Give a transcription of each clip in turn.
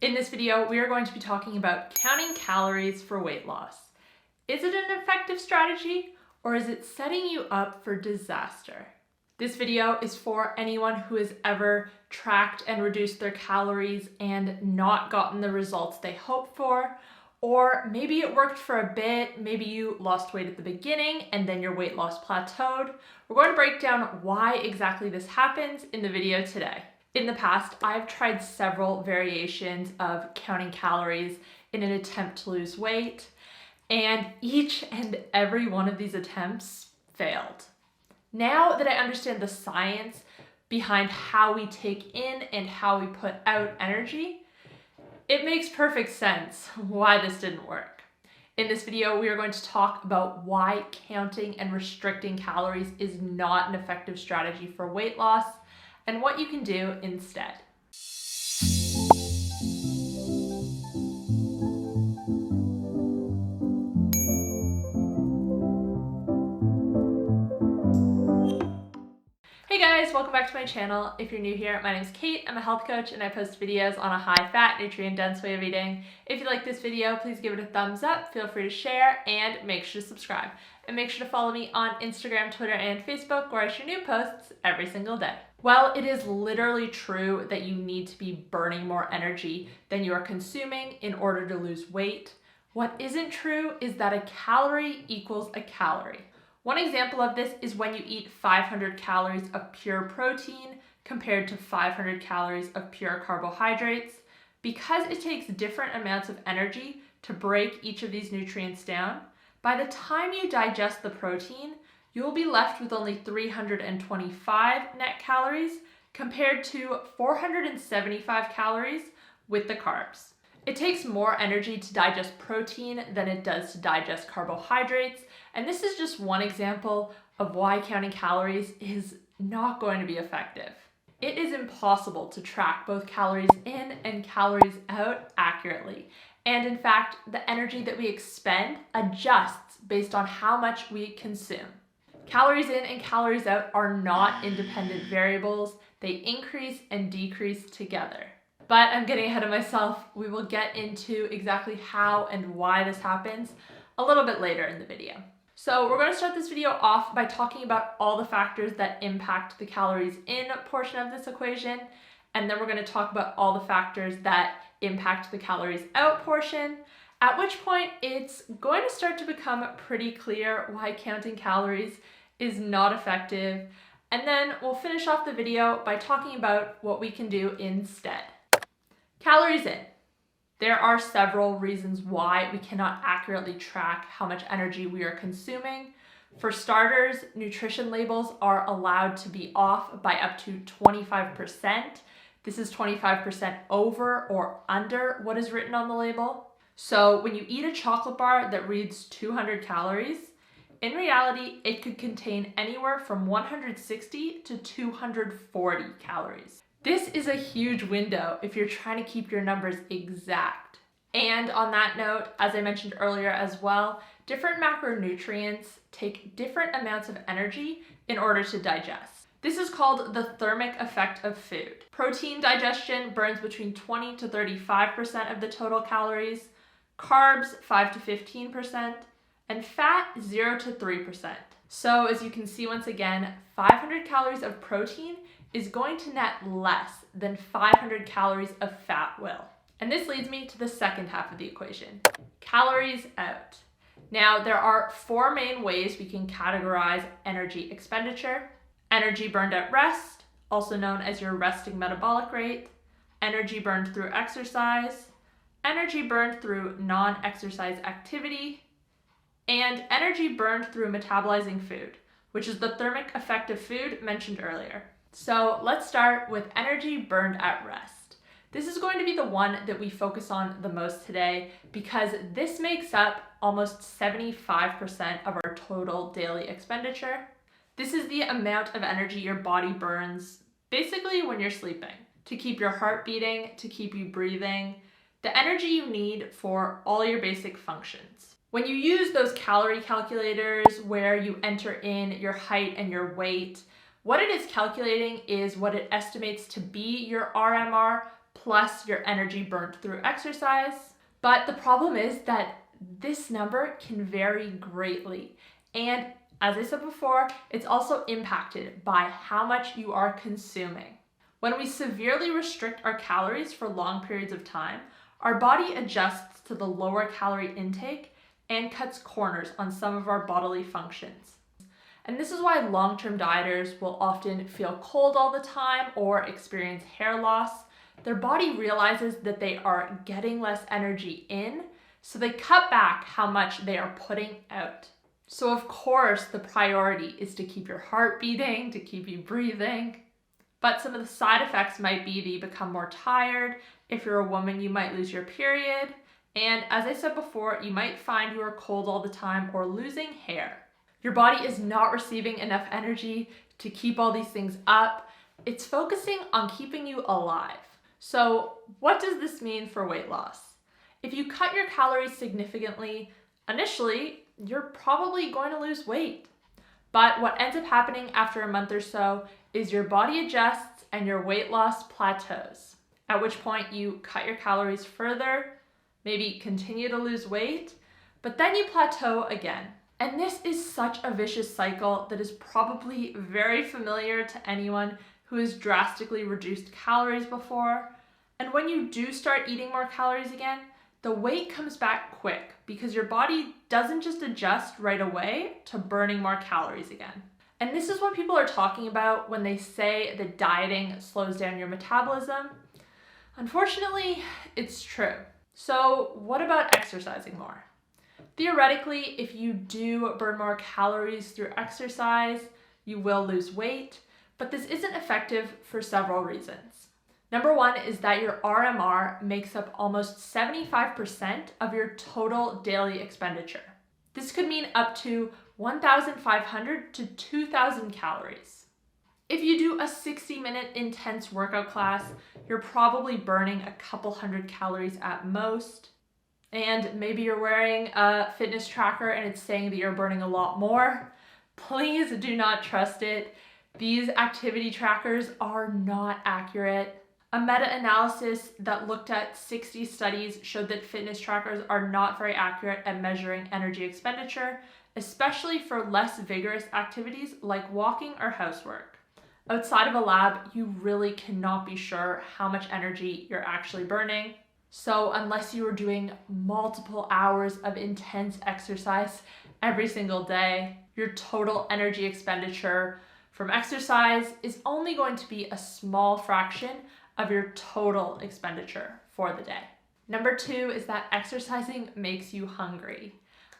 In this video, we are going to be talking about counting calories for weight loss. Is it an effective strategy, or is it setting you up for disaster? This video is for anyone who has ever tracked and reduced their calories and not gotten the results they hoped for, or maybe it worked for a bit, maybe you lost weight at the beginning and then your weight loss plateaued. We're going to break down why exactly this happens in the video today. In the past, I've tried several variations of counting calories in an attempt to lose weight, and each and every one of these attempts failed. Now that I understand the science behind how we take in and how we put out energy, it makes perfect sense why this didn't work. In this video, we are going to talk about why counting and restricting calories is not an effective strategy for weight loss, and what you can do instead. Hey guys, welcome back to my channel. If you're new here, my name is Kate. I'm a health coach and I post videos on a high-fat, nutrient-dense way of eating. If you like this video, please give it a thumbs up, feel free to share, and make sure to subscribe. And make sure to follow me on Instagram, Twitter, and Facebook, where I share new posts every single day. Well, it is literally true that you need to be burning more energy than you are consuming in order to lose weight. What isn't true is that a calorie equals a calorie. One example of this is when you eat 500 calories of pure protein compared to 500 calories of pure carbohydrates. Because it takes different amounts of energy to break each of these nutrients down, by the time you digest the protein, you will be left with only 325 net calories compared to 475 calories with the carbs. It takes more energy to digest protein than it does to digest carbohydrates, and this is just one example of why counting calories is not going to be effective. It is impossible to track both calories in and calories out accurately, and in fact, the energy that we expend adjusts based on how much we consume. Calories in and calories out are not independent variables. They increase and decrease together. But I'm getting ahead of myself. We will get into exactly how and why this happens a little bit later in the video. So we're going to start this video off by talking about all the factors that impact the calories in portion of this equation, and then we're going to talk about all the factors that impact the calories out portion, at which point it's going to start to become pretty clear why counting calories is not effective, and then we'll finish off the video by talking about what we can do instead. Calories in. There are several reasons why we cannot accurately track how much energy we are consuming. For starters, nutrition labels are allowed to be off by up to 25%. This is 25% over or under what is written on the label. So when you eat a chocolate bar that reads 200 calories, in reality, it could contain anywhere from 160 to 240 calories. This is a huge window if you're trying to keep your numbers exact. And on that note, as I mentioned earlier as well, different macronutrients take different amounts of energy in order to digest. This is called the thermic effect of food. Protein digestion burns between 20 to 35% of the total calories, carbs 5 to 15%, and fat 0 to 3%. So as you can see once again, 500 calories of protein is going to net less than 500 calories of fat will. And this leads me to the second half of the equation, calories out. Now there are four main ways we can categorize energy expenditure: energy burned at rest, also known as your resting metabolic rate, energy burned through exercise, energy burned through non-exercise activity, and energy burned through metabolizing food, which is the thermic effect of food mentioned earlier. So let's start with energy burned at rest. This is going to be the one that we focus on the most today because this makes up almost 75% of our total daily expenditure. This is the amount of energy your body burns basically when you're sleeping, to keep your heart beating, to keep you breathing, the energy you need for all your basic functions. When you use those calorie calculators where you enter in your height and your weight, what it is calculating is what it estimates to be your RMR plus your energy burnt through exercise. But the problem is that this number can vary greatly. And as I said before, it's also impacted by how much you are consuming. When we severely restrict our calories for long periods of time, our body adjusts to the lower calorie intake and cuts corners on some of our bodily functions. And this is why long-term dieters will often feel cold all the time or experience hair loss. Their body realizes that they are getting less energy in, so they cut back how much they are putting out. So of course, the priority is to keep your heart beating, to keep you breathing. But some of the side effects might be that you become more tired. If you're a woman, you might lose your period. And as I said before, you might find you are cold all the time or losing hair. Your body is not receiving enough energy to keep all these things up. It's focusing on keeping you alive. So what does this mean for weight loss? If you cut your calories significantly, initially, you're probably going to lose weight. But what ends up happening after a month or so is your body adjusts and your weight loss plateaus, at which point you cut your calories further, maybe continue to lose weight, but then you plateau again. And this is such a vicious cycle that is probably very familiar to anyone who has drastically reduced calories before. And when you do start eating more calories again, the weight comes back quick because your body doesn't just adjust right away to burning more calories again. And this is what people are talking about when they say that dieting slows down your metabolism. Unfortunately, it's true. So what about exercising more? Theoretically, if you do burn more calories through exercise, you will lose weight, but this isn't effective for several reasons. Number one is that your RMR makes up almost 75% of your total daily expenditure. This could mean up to 1,500 to 2,000 calories. If you do a 60-minute intense workout class, you're probably burning a couple hundred calories at most. And maybe you're wearing a fitness tracker and it's saying that you're burning a lot more. Please do not trust it. These activity trackers are not accurate. A meta-analysis that looked at 60 studies showed that fitness trackers are not very accurate at measuring energy expenditure, especially for less vigorous activities like walking or housework. Outside of a lab, you really cannot be sure how much energy you're actually burning. So unless you are doing multiple hours of intense exercise every single day, your total energy expenditure from exercise is only going to be a small fraction of your total expenditure for the day. Number two is that exercising makes you hungry.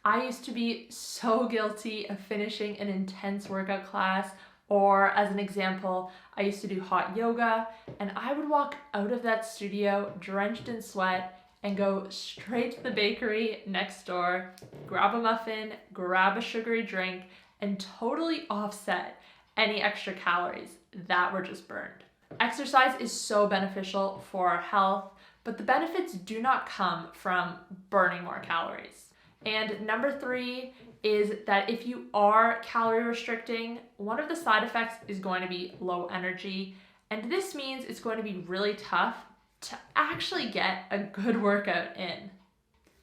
I used to be so guilty of finishing an intense workout class, or as an example, I used to do hot yoga, and I would walk out of that studio drenched in sweat and go straight to the bakery next door, grab a muffin, grab a sugary drink, and totally offset any extra calories that were just burned. Exercise is so beneficial for our health, but the benefits do not come from burning more calories. And number three is that if you are calorie restricting, one of the side effects is going to be low energy. And this means it's going to be really tough to actually get a good workout in.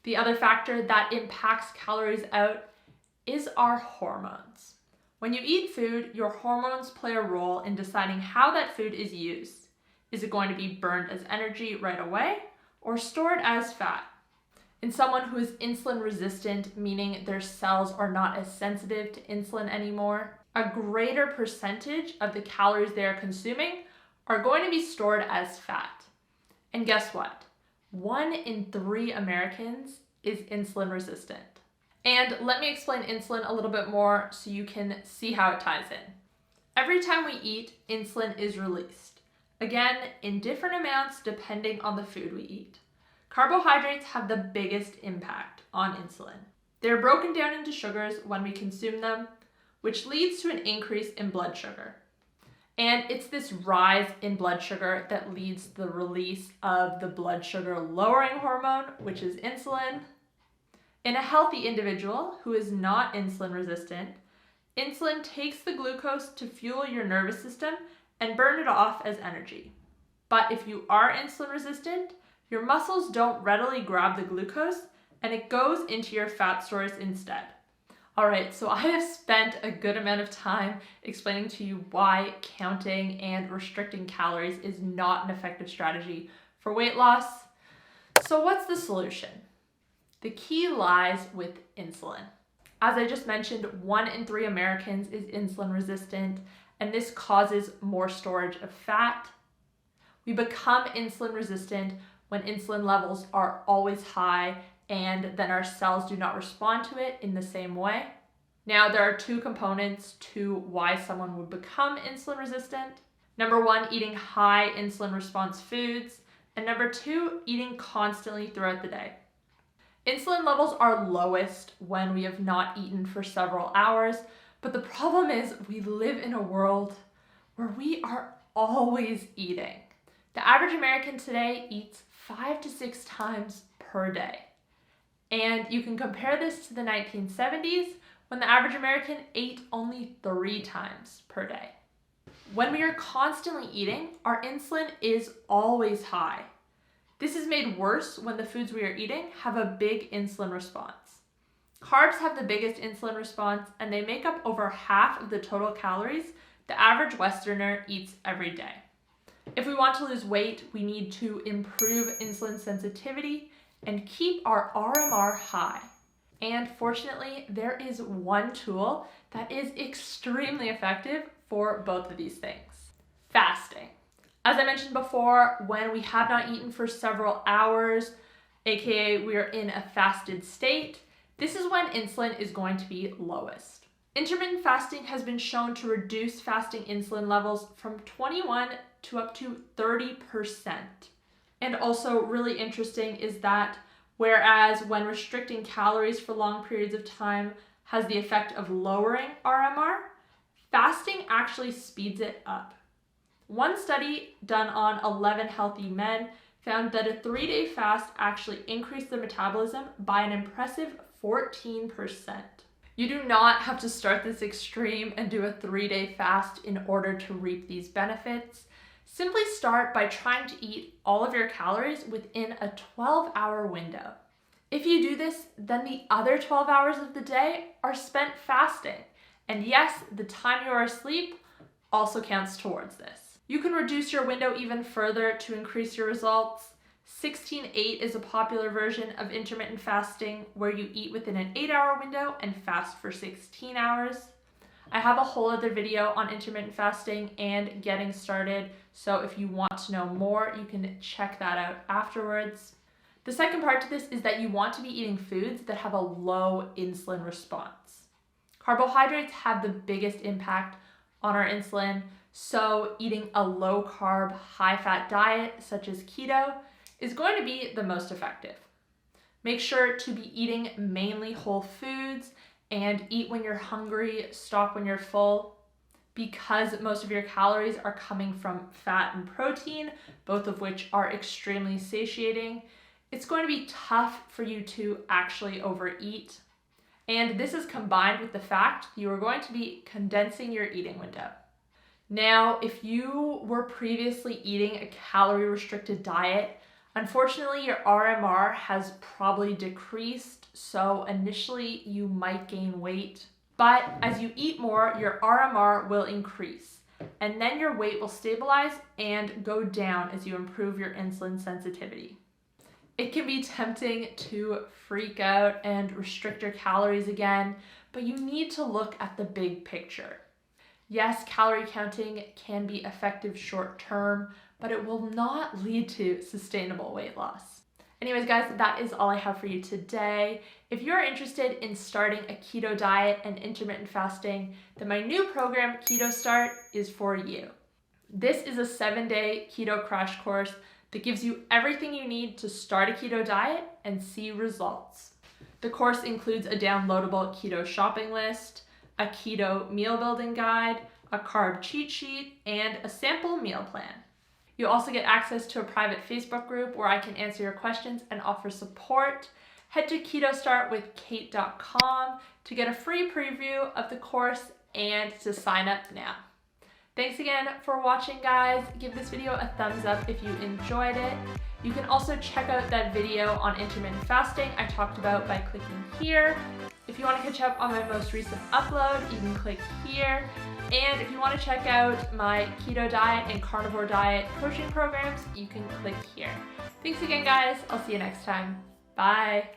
The other factor that impacts calories out is our hormones. When you eat food, your hormones play a role in deciding how that food is used. Is it going to be burned as energy right away or stored as fat? In someone who is insulin resistant, meaning their cells are not as sensitive to insulin anymore, a greater percentage of the calories they are consuming are going to be stored as fat. And guess what? 1 in 3 Americans is insulin resistant. And let me explain insulin a little bit more so you can see how it ties in. Every time we eat, insulin is released. Again, in different amounts depending on the food we eat. Carbohydrates have the biggest impact on insulin. They're broken down into sugars when we consume them, which leads to an increase in blood sugar. And it's this rise in blood sugar that leads to the release of the blood sugar lowering hormone, which is insulin. In a healthy individual who is not insulin resistant, insulin takes the glucose to fuel your nervous system and burn it off as energy. But if you are insulin resistant, your muscles don't readily grab the glucose and it goes into your fat stores instead. Alright, so I have spent a good amount of time explaining to you why counting and restricting calories is not an effective strategy for weight loss. So what's the solution? The key lies with insulin. As I just mentioned, 1 in 3 Americans is insulin resistant, and this causes more storage of fat. We become insulin resistant when insulin levels are always high and then our cells do not respond to it in the same way. Now, there are 2 components to why someone would become insulin resistant. Number 1, eating high insulin response foods, and number 2, eating constantly throughout the day. Insulin levels are lowest when we have not eaten for several hours, but the problem is we live in a world where we are always eating. The average American today eats 5 to 6 times per day. And you can compare this to the 1970s when the average American ate only 3 times per day. When we are constantly eating, our insulin is always high. This is made worse when the foods we are eating have a big insulin response. Carbs have the biggest insulin response and they make up over half of the total calories the average Westerner eats every day. If we want to lose weight, we need to improve insulin sensitivity and keep our RMR high. And fortunately, there is one tool that is extremely effective for both of these things: fasting. As I mentioned before, when we have not eaten for several hours, aka we are in a fasted state, this is when insulin is going to be lowest. Intermittent fasting has been shown to reduce fasting insulin levels from 21 to up to 30%. And also really interesting is that whereas when restricting calories for long periods of time has the effect of lowering RMR, fasting actually speeds it up. One study done on 11 healthy men found that a 3-day fast actually increased their metabolism by an impressive 14%. You do not have to start this extreme and do a 3-day fast in order to reap these benefits. Simply start by trying to eat all of your calories within a 12-hour window. If you do this, then the other 12 hours of the day are spent fasting. And yes, the time you are asleep also counts towards this. You can reduce your window even further to increase your results. 16-8 is a popular version of intermittent fasting where you eat within an 8-hour window and fast for 16 hours. I have a whole other video on intermittent fasting and getting started, so if you want to know more, you can check that out afterwards. The second part to this is that you want to be eating foods that have a low insulin response. Carbohydrates have the biggest impact on our insulin, so eating a low-carb, high-fat diet such as keto is going to be the most effective. Make sure to be eating mainly whole foods and eat when you're hungry, stop when you're full. Because most of your calories are coming from fat and protein, both of which are extremely satiating, it's going to be tough for you to actually overeat. And this is combined with the fact that you are going to be condensing your eating window. Now, if you were previously eating a calorie-restricted diet, unfortunately your RMR has probably decreased, so initially you might gain weight. But as you eat more, your RMR will increase, and then your weight will stabilize and go down as you improve your insulin sensitivity. It can be tempting to freak out and restrict your calories again, but you need to look at the big picture. Yes, calorie counting can be effective short term, but it will not lead to sustainable weight loss. Anyways, guys, that is all I have for you today. If you're interested in starting a keto diet and intermittent fasting, then my new program, Keto Start, is for you. This is a 7-day keto crash course that gives you everything you need to start a keto diet and see results. The course includes a downloadable keto shopping list, a keto meal building guide, a carb cheat sheet, and a sample meal plan. You also get access to a private Facebook group where I can answer your questions and offer support. Head to ketostartwithkate.com to get a free preview of the course and to sign up now. Thanks again for watching, guys. Give this video a thumbs up if you enjoyed it. You can also check out that video on intermittent fasting I talked about by clicking here. If you want to catch up on my most recent upload, you can click here. And if you want to check out my keto diet and carnivore diet coaching programs, you can click here. Thanks again, guys. I'll see you next time. Bye.